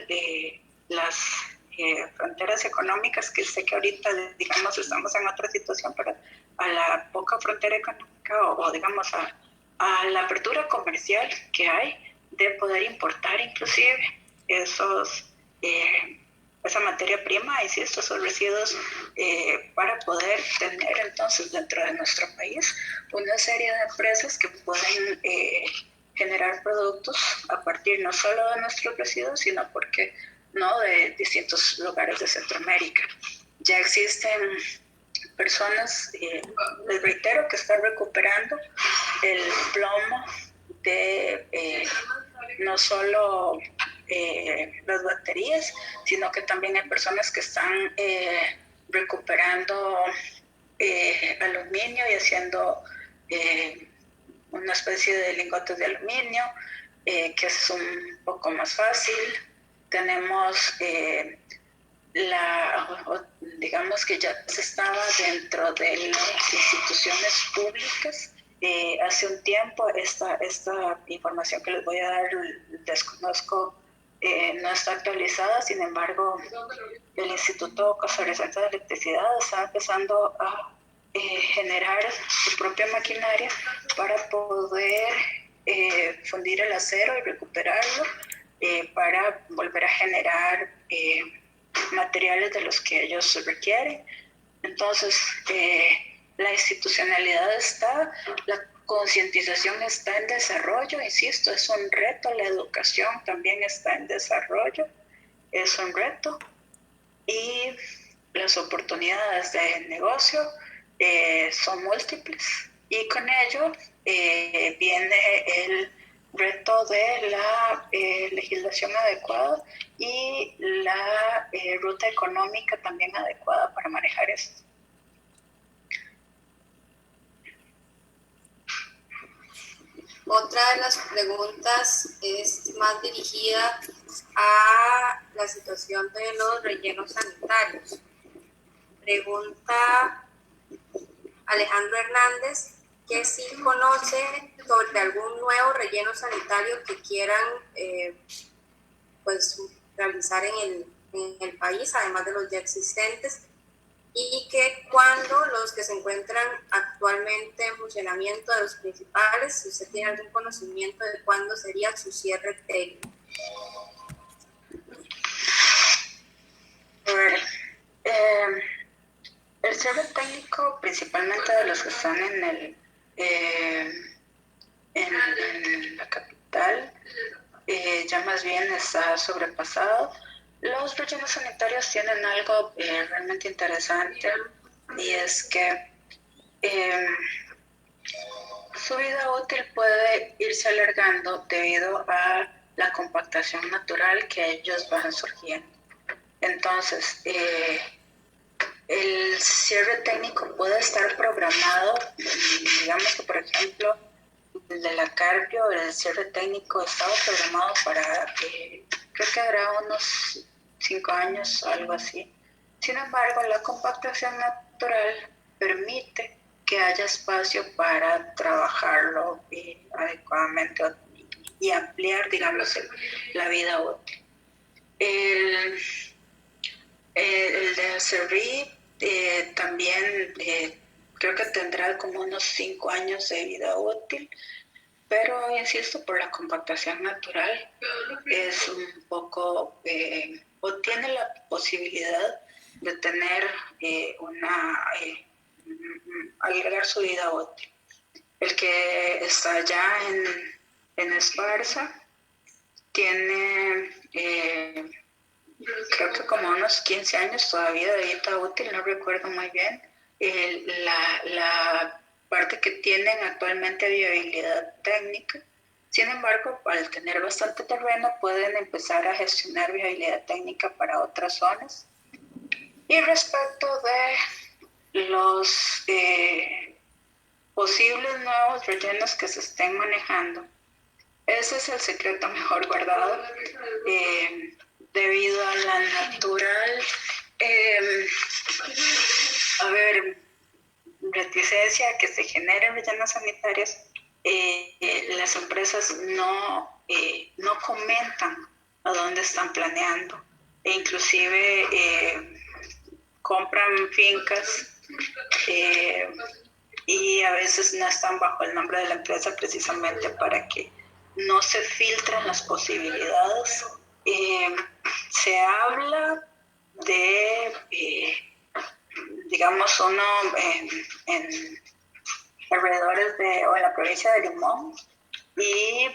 las fronteras económicas, que sé que ahorita, digamos, estamos en otra situación, pero a la poca frontera económica o digamos, a la apertura comercial que hay, de poder importar inclusive esa materia prima y si estos son residuos, para poder tener entonces dentro de nuestro país una serie de empresas que pueden generar productos a partir no solo de nuestros residuos, sino porque no de distintos lugares de Centroamérica. Ya existen personas, les reitero, que están recuperando el plomo de no solo las baterías, sino que también hay personas que están recuperando aluminio y haciendo una especie de lingotes de aluminio, que es un poco más fácil. Tenemos digamos que ya se estaba dentro de las instituciones públicas. Hace un tiempo esta información que les voy a dar, desconozco, no está actualizada. Sin embargo, el Instituto Costarricense de Electricidad está empezando a generar su propia maquinaria para poder fundir el acero y recuperarlo, para volver a generar materiales de los que ellos requieren. Entonces, la institucionalidad está, la concientización está en desarrollo, insisto, es un reto, la educación también está en desarrollo, es un reto, y las oportunidades de negocio son múltiples, y con ello viene el reto de la legislación adecuada y la ruta económica también adecuada para manejar esto. Otra de las preguntas es más dirigida a la la situación de los rellenos sanitarios. Pregunta Alejandro Hernández que si conoce sobre algún nuevo relleno sanitario que quieran pues, realizar en el país, además de los ya existentes, y que cuando los que se encuentran actualmente en funcionamiento de los principales, si usted tiene algún conocimiento de cuándo sería su cierre técnico. A ver, el cierre técnico, principalmente de los que están en la capital, ya más bien está sobrepasado. Los rellenos sanitarios tienen algo realmente interesante, y es que su vida útil puede irse alargando debido a la compactación natural que ellos van surgiendo. Entonces, el cierre técnico puede estar programado, digamos que por ejemplo, el de la Carpio, el cierre técnico estaba programado para, creo que habrá unos 5 años, algo así. Sin embargo, la compactación natural permite que haya espacio para trabajarlo adecuadamente y ampliar, digamos, la vida útil. El de Cerri también creo que tendrá como unos 5 años de vida útil, pero insisto, por la compactación natural es un poco, o tiene la posibilidad de tener alargar su vida útil. El que está allá en Esparza tiene creo que como unos 15 años todavía de vida útil, no recuerdo muy bien. La parte que tienen actualmente viabilidad técnica. Sin embargo, al tener bastante terreno, pueden empezar a gestionar viabilidad técnica para otras zonas. Y respecto de los posibles nuevos rellenos que se estén manejando, ese es el secreto mejor guardado, debido a la natural, reticencia a que se generen rellenos sanitarios. Las empresas no comentan a dónde están planeando, e inclusive compran fincas y a veces no están bajo el nombre de la empresa, precisamente para que no se filtren las posibilidades. Se habla de, digamos, uno en alrededores o en la provincia de Limón, y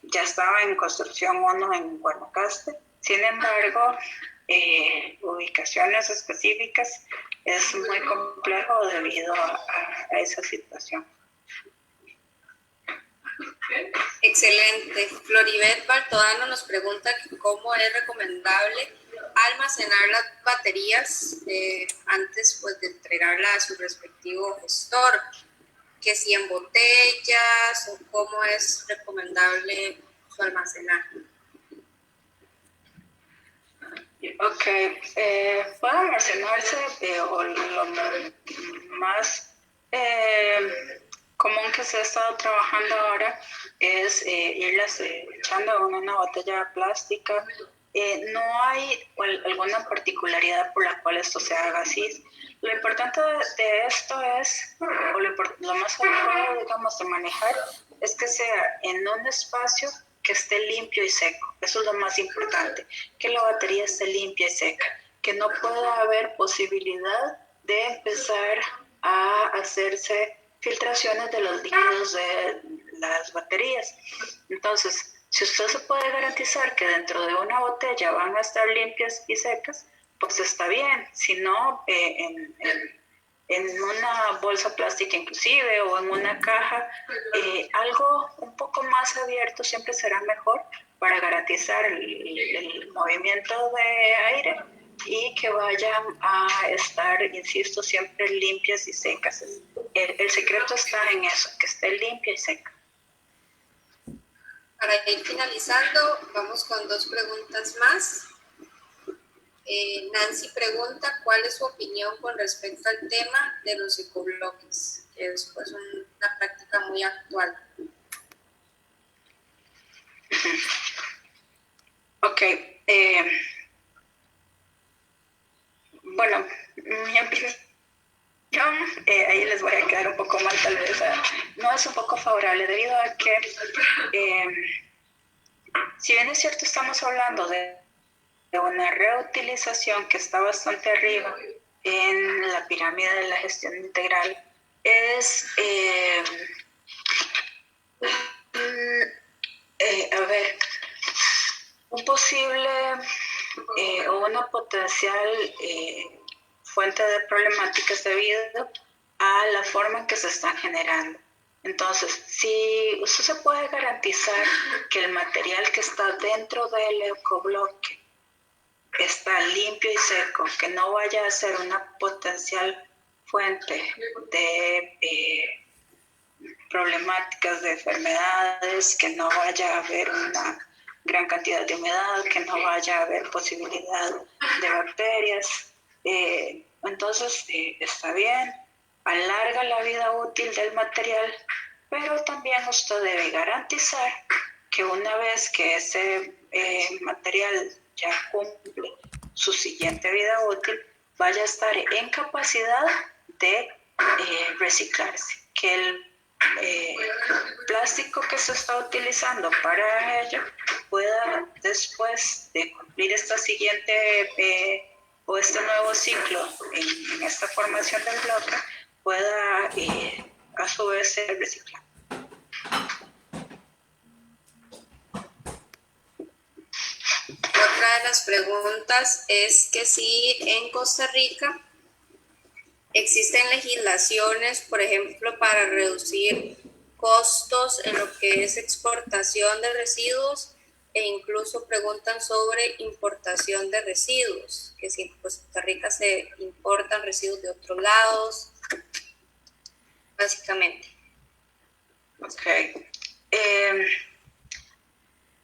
ya estaba en construcción uno en Guanacaste. Sin embargo, ubicaciones específicas es muy complejo debido a esa situación. Excelente. Floribet Bartodano nos pregunta cómo es recomendable almacenar las baterías antes pues, de entregarla a su respectivo gestor, que si en botellas o cómo es recomendable su almacenaje. Ok, puede almacenarse o lo más común que se ha estado trabajando ahora es irlas echando en una botella plástica. No hay alguna particularidad por la cual esto se haga así. Lo importante de esto es, o lo más adecuado, digamos, de manejar, es que sea en un espacio que esté limpio y seco. Eso es lo más importante, que la batería esté limpia y seca, que no pueda haber posibilidad de empezar a hacerse filtraciones de los líquidos de las baterías. Entonces, si usted se puede garantizar que dentro de una botella van a estar limpias y secas, pues está bien. Si no, en una bolsa plástica inclusive, o en una caja, algo un poco más abierto siempre será mejor para garantizar el movimiento de aire y que vayan a estar, insisto, siempre limpias y secas. El secreto está en eso, que esté limpia y seca. Para ir finalizando, vamos con 2 preguntas más. Nancy pregunta cuál es su opinión con respecto al tema de los ecobloques, que es pues una práctica muy actual. Ok. Bueno, mi opinión, ahí les voy a quedar un poco mal tal vez, no es un poco favorable debido a que, si bien es cierto estamos hablando de una reutilización que está bastante arriba en la pirámide de la gestión integral, es, a ver, un posible o una potencial fuente de problemáticas debido a la forma en que se están generando. Entonces, si usted se puede garantizar que el material que está dentro del ecobloque está limpio y seco, que no vaya a ser una potencial fuente de problemáticas de enfermedades, que no vaya a haber una gran cantidad de humedad, que no vaya a haber posibilidad de bacterias. Entonces, está bien, alarga la vida útil del material, pero también usted debe garantizar que una vez que ese material ya cumple su siguiente vida útil, vaya a estar en capacidad de reciclarse, que el plástico que se está utilizando para ello pueda, después de cumplir esta siguiente o este nuevo ciclo en esta formación del bloque, pueda a su vez ser reciclado. Otra de las preguntas es que si en Costa Rica existen legislaciones, por ejemplo, para reducir costos en lo que es exportación de residuos, e incluso preguntan sobre importación de residuos, que si en Costa Rica se importan residuos de otros lados, básicamente. Ok.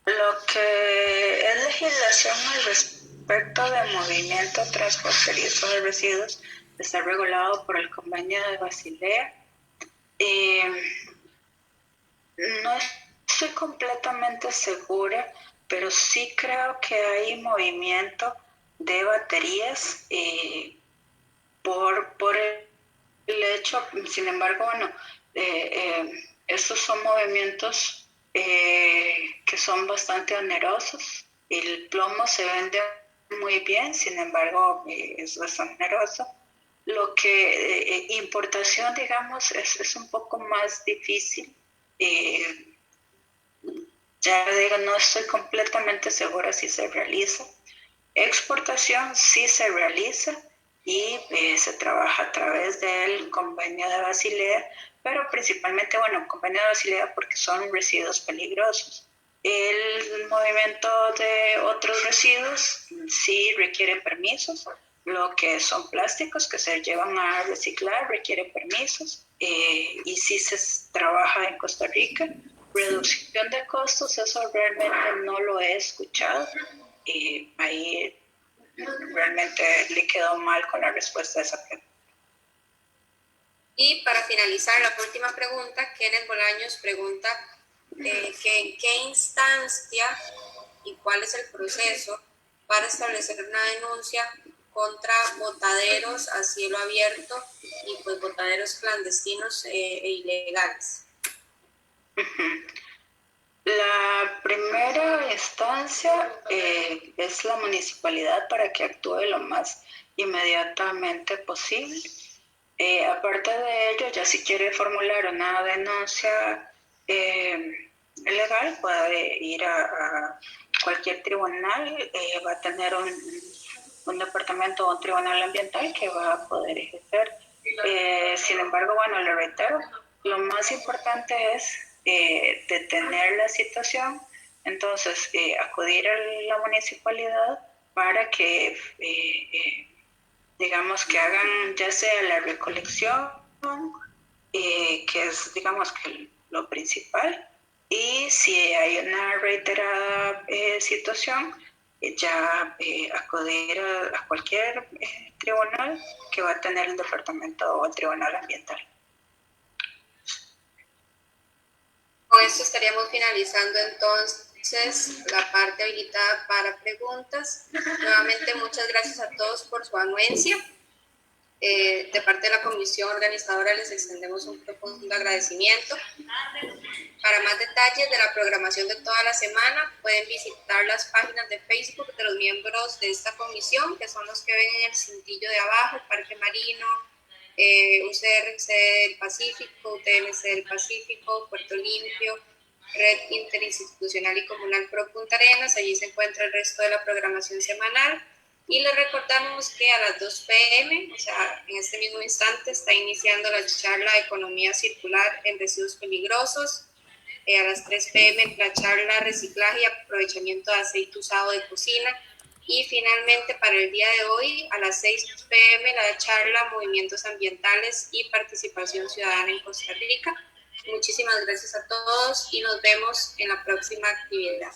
Lo que es legislación al respecto del movimiento transfronterizo de residuos está regulado por el Convenio de Basilea. No estoy completamente segura, pero sí creo que hay movimiento de baterías por el hecho, sin embargo, bueno, estos son movimientos que son bastante onerosos. El plomo se vende muy bien, sin embargo, es bastante oneroso. Lo que importación, digamos, es un poco más difícil. Ya digo, no estoy completamente segura si se realiza. Exportación sí se realiza y se trabaja a través del Convenio de Basilea, pero principalmente, bueno, Convenio de Basilea porque son residuos peligrosos. El movimiento de otros residuos sí requiere permisos. Lo que son plásticos que se llevan a reciclar requiere permisos y sí se trabaja en Costa Rica. Reducción de costos, eso realmente no lo he escuchado. Ahí realmente le quedó mal con la respuesta de esa pregunta. Y para finalizar, la última pregunta, Kenneth Bolaños pregunta que en qué instancia y cuál es el proceso para establecer una denuncia contra botaderos a cielo abierto y pues botaderos clandestinos e ilegales. La primera instancia es la municipalidad para que actúe lo más inmediatamente posible. Aparte de ello, ya si quiere formular una denuncia legal, puede ir a cualquier tribunal, va a tener un departamento o un tribunal ambiental que va a poder ejercer. Sin embargo, bueno, le reitero, lo más importante es detener la situación, entonces acudir a la municipalidad para que digamos que hagan ya sea la recolección, que es digamos que lo principal, y si hay una reiterada situación, ya acudir a cualquier tribunal que va a tener el departamento o el tribunal ambiental. Con esto estaríamos finalizando entonces la parte habilitada para preguntas. Nuevamente, muchas gracias a todos por su anuencia. De parte de la comisión organizadora les extendemos un profundo agradecimiento. Para más detalles de la programación de toda la semana, pueden visitar las páginas de Facebook de los miembros de esta comisión, que son los que ven en el cintillo de abajo: Parque Marino, UCRC del Pacífico, UTMC del Pacífico, Puerto Limpio, Red Interinstitucional y Comunal Pro Punta Arenas. Allí se encuentra el resto de la programación semanal. Y les recordamos que a las 2 p.m., o sea, en este mismo instante, está iniciando la charla de Economía Circular en Residuos Peligrosos. A las 3 p.m. la charla Reciclaje y Aprovechamiento de Aceite Usado de Cocina. Y finalmente, para el día de hoy, a las 6 p.m., la charla Movimientos Ambientales y Participación Ciudadana en Costa Rica. Muchísimas gracias a todos y nos vemos en la próxima actividad.